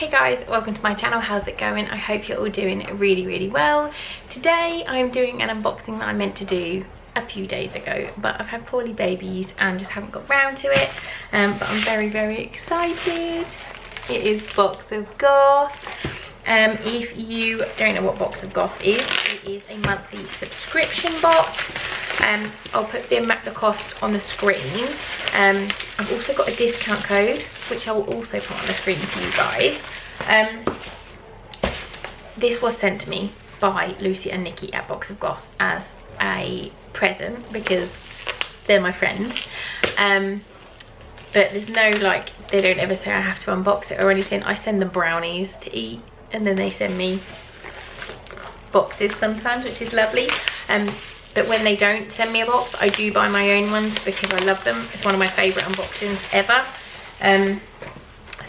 Hey guys, welcome to my channel. How's it going? I hope you're all doing really well. Today I'm doing an unboxing that I meant to do a few days ago, but I've had poorly babies and just haven't got round to it. But I'm very excited. It is Box of Goth. If you don't know what Box of Goth is, it is a monthly subscription box. I'll put the cost on the screen. I've also got a discount code, which I will also put on the screen for you guys. This was sent to me by Lucy and Nikki at Box of Goth as a present because they're my friends. But there's no, like, they don't ever say I have to unbox it or anything. I send them brownies to eat and then they send me boxes sometimes, which is lovely. But when they don't send me a box, I do buy my own ones because I love them. It's one of my favourite unboxings ever.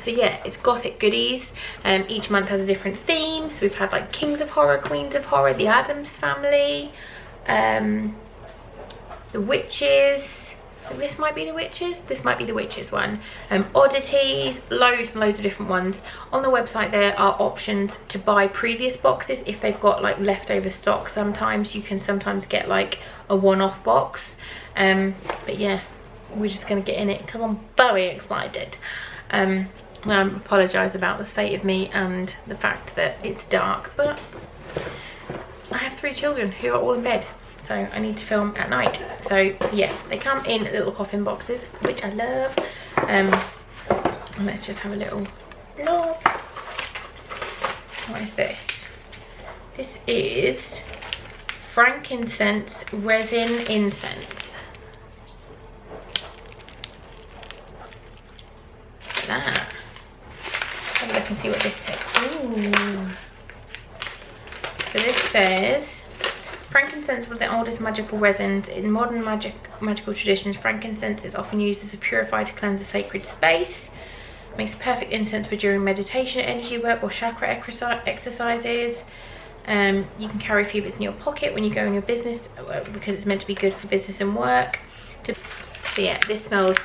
So yeah, it's Gothic goodies. Each month has a different theme. So we've had like Kings of Horror, Queens of Horror, the Addams Family, the Witches. This might be the Witches. This might be the Witches one. Oddities, loads and loads of different ones. On the website there are options to buy previous boxes if they've got like leftover stock. Sometimes you can get like a one-off box. But yeah, we're just gonna get in it because I'm very excited. I apologise about the state of me and the fact that it's dark, but I have 3 children who are all in bed. So I need to film at night. So yeah, they come in little coffin boxes, which I love. And let's just have a little look. What is this? This is frankincense resin incense. Look at that. Have a look and see what this says. Ooh. So this says, frankincense was the oldest magical resins. In modern magical traditions, frankincense is often used as a purifier to cleanse a sacred space. It makes a perfect incense for during meditation, energy work, or chakra exercises. You can carry a few bits in your pocket when you go in your business because it's meant to be good for business and work. So yeah, this smells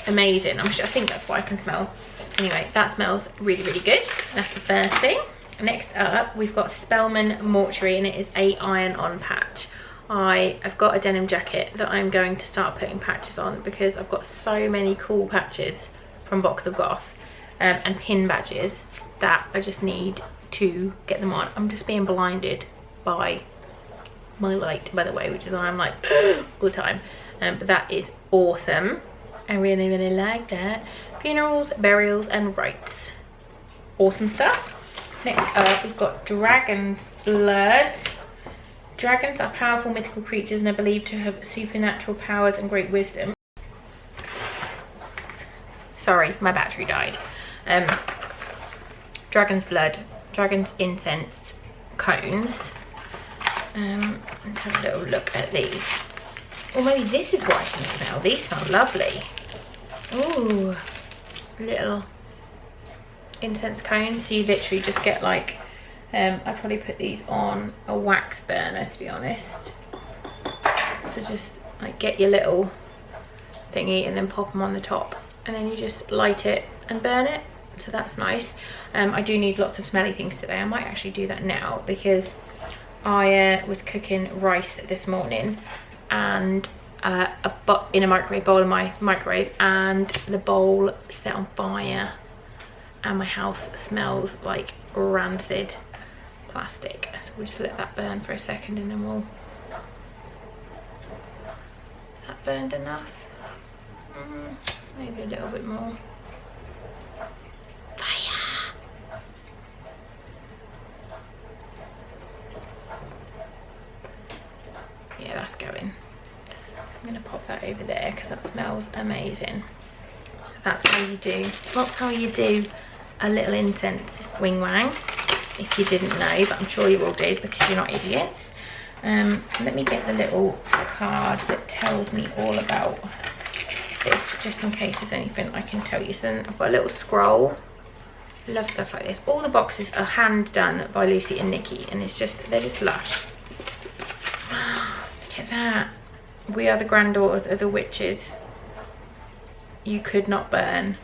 amazing. I think that's what I can smell. Anyway, that smells really good. That's the first thing. Next up, we've got Spellman Mortuary, and it is a iron-on patch. I've got a denim jacket that I'm going to start putting patches on because I've got so many cool patches from Box of Goth and pin badges that I just need to get them on. I'm just being blinded by my light, by the way, which is why I'm like all the time. But that is awesome. I really like that. Funerals, burials, and rites. Awesome stuff. Next up, we've got Dragon's Blood. Dragons are powerful mythical creatures and are believed to have supernatural powers and great wisdom. Sorry, my battery died. Dragon's Blood, Dragon's Incense cones. Let's have a little look at these. Or maybe this is what I can smell. These smell lovely. Ooh, little incense cones. So you literally just get like, I probably put these on a wax burner, to be honest. So just like get your little thingy and then pop them on the top, and then you just light it and burn it. So that's nice. I do need lots of smelly things today. I might actually do that now because I was cooking rice this morning and in a microwave bowl in my microwave, and the bowl set on fire and my house smells like rancid plastic. So we'll just let that burn for a second and then we'll... Is that burned enough? Maybe a little bit more. Fire! Yeah, that's going. I'm gonna pop that over there because that smells amazing. That's how you do a little incense wing wang, if you didn't know, but I'm sure you all did because you're not idiots. Let me get the little card that tells me all about this, just in case there's anything I can tell you. So I've got a little scroll. Love stuff like this. All the boxes are hand done by Lucy and Nikki, and they're just lush. Look at that. We are the granddaughters of the witches you could not burn.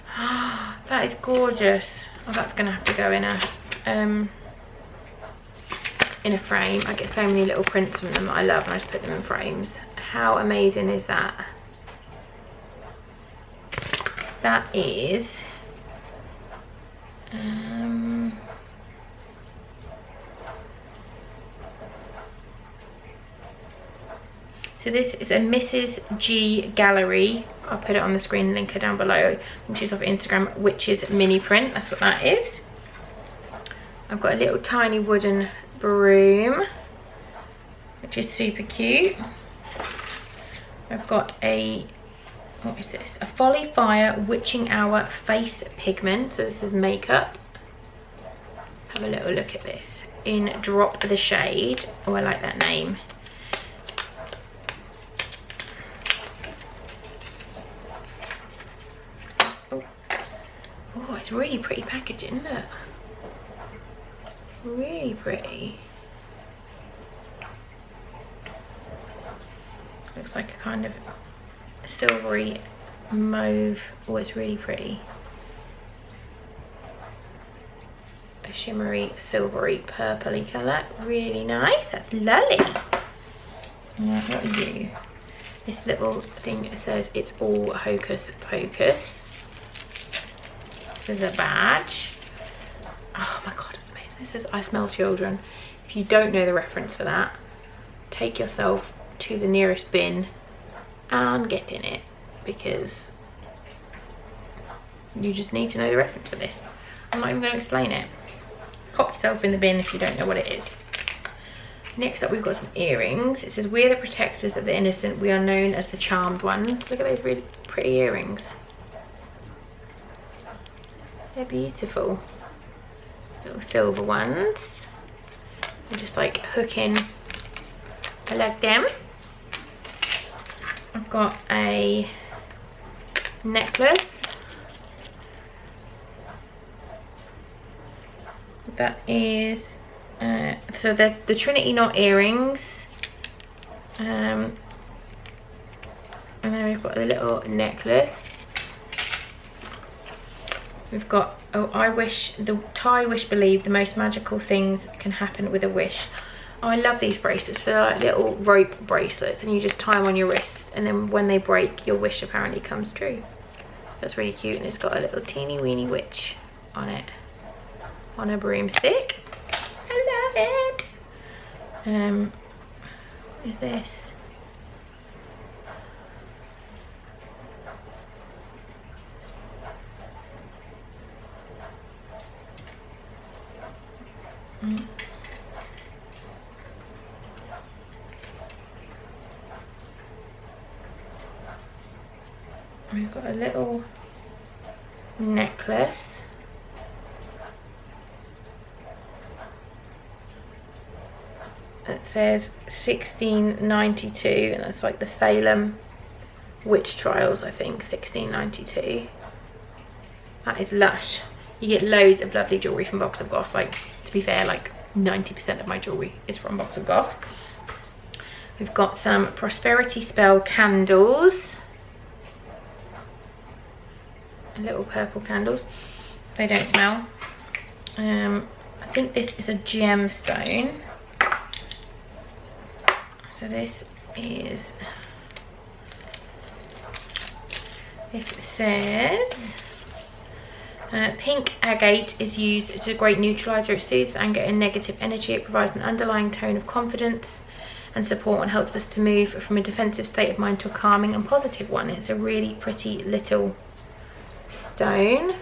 That is gorgeous. Oh, that's gonna have to go in a frame. I get so many little prints from them that I love, and I just put them in frames. How amazing is that? That is so this is a Mrs. G Gallery. I'll put it on the screen, link her down below. And she's off Instagram, Witches mini print. That's what that is. I've got a little tiny wooden broom, which is super cute. I've got a, what is this? A Folly Fire Witching Hour face pigment. So this is makeup. Have a little look at this. In Drop the Shade. Oh, I like that name. Oh, it's really pretty packaging, look. Really pretty. Looks like a kind of silvery mauve. Oh, it's really pretty. A shimmery, silvery, purpley colour. Really nice. That's lovely. What are you? This little thing says it's all hocus pocus. This is a badge. Oh my god, it's amazing. It says I smell children. If you don't know the reference for that, take yourself to the nearest bin and get in it, because you just need to know the reference for this. I'm not even going to explain it. Pop yourself in the bin if you don't know what it is. Next up, we've got some earrings. It says, we're the protectors of the innocent. We are known as the charmed ones. Look at those really pretty earrings. They're beautiful. Little silver ones. They're just like hooking. I like them. I've got a necklace. That is, so they're the Trinity knot earrings. And then we've got a little necklace. We've got, oh, I wish, the tie, wish, believe, the most magical things can happen with a wish. Oh, I love these bracelets. They're like little rope bracelets, and you just tie them on your wrist, and then when they break, your wish apparently comes true. That's really cute, and it's got a little teeny weeny witch on it, on a broomstick. I love it. What is this? We've got a little necklace. It says 1692, and that's like the Salem witch trials, I think. 1692. That is lush. You get loads of lovely jewellery from Box of Goth. Like, to be fair, like 90% of my jewellery is from Box of Goth. We've got some prosperity spell candles. Little purple candles. They don't smell. I think this is a gemstone. So this is, this says, pink agate is used as a great neutralizer. It soothes anger and negative energy. It provides an underlying tone of confidence and support, and helps us to move from a defensive state of mind to a calming and positive one. It's a really pretty little stone.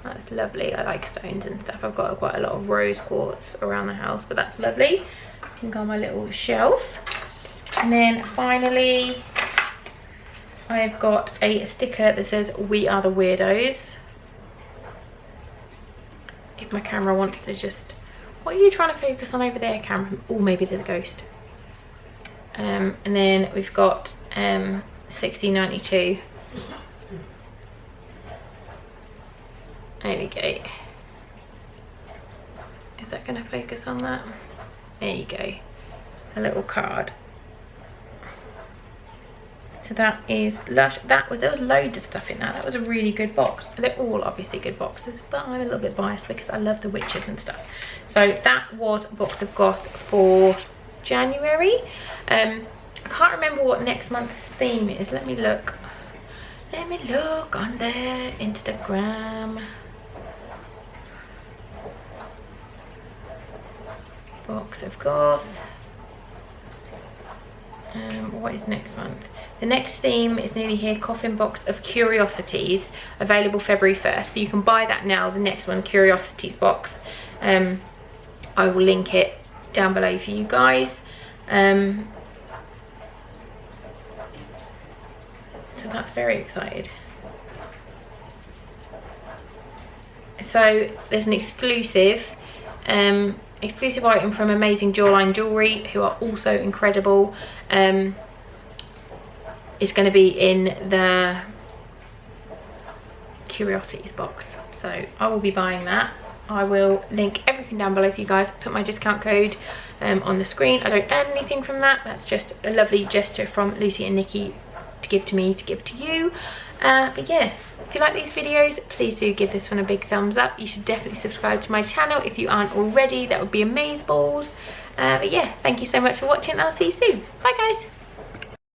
That's lovely. I like stones and stuff. I've got quite a lot of rose quartz around the house, but that's lovely. I can go on my little shelf. And then finally, I've got a sticker that says we are the weirdos. If my camera wants to just, what are you trying to focus on over there, camera? Oh, maybe there's a ghost. And then we've got 1692. There we go. Is that going to focus on that? There you go. A little card. So that is Lush. There was loads of stuff in that. That was a really good box. They're all obviously good boxes, but I'm a little bit biased because I love the witches and stuff. So that was a box of Goth for January. I can't remember what next month's theme is. Let me look. Let me look on their Instagram. Box of Goth. What is next month? The next theme is nearly here. Coffin box of curiosities, available February 1st. So you can buy that now. The next one, curiosities box. I will link it down below for you guys. So that's very excited. So there's an exclusive item from Amazing Jawline Jewelry, who are also incredible. It's going to be in the curiosities box, so I will be buying that. I will link everything down below for you guys. Put my discount code on the screen. I don't earn anything from that. That's just a lovely gesture from Lucy and Nikki to give to me, to give to you. But yeah, if you like these videos, please do give this one a big thumbs up. You should definitely subscribe to my channel if you aren't already. That would be amazeballs. But yeah, thank you so much for watching. I'll see you soon. Bye guys.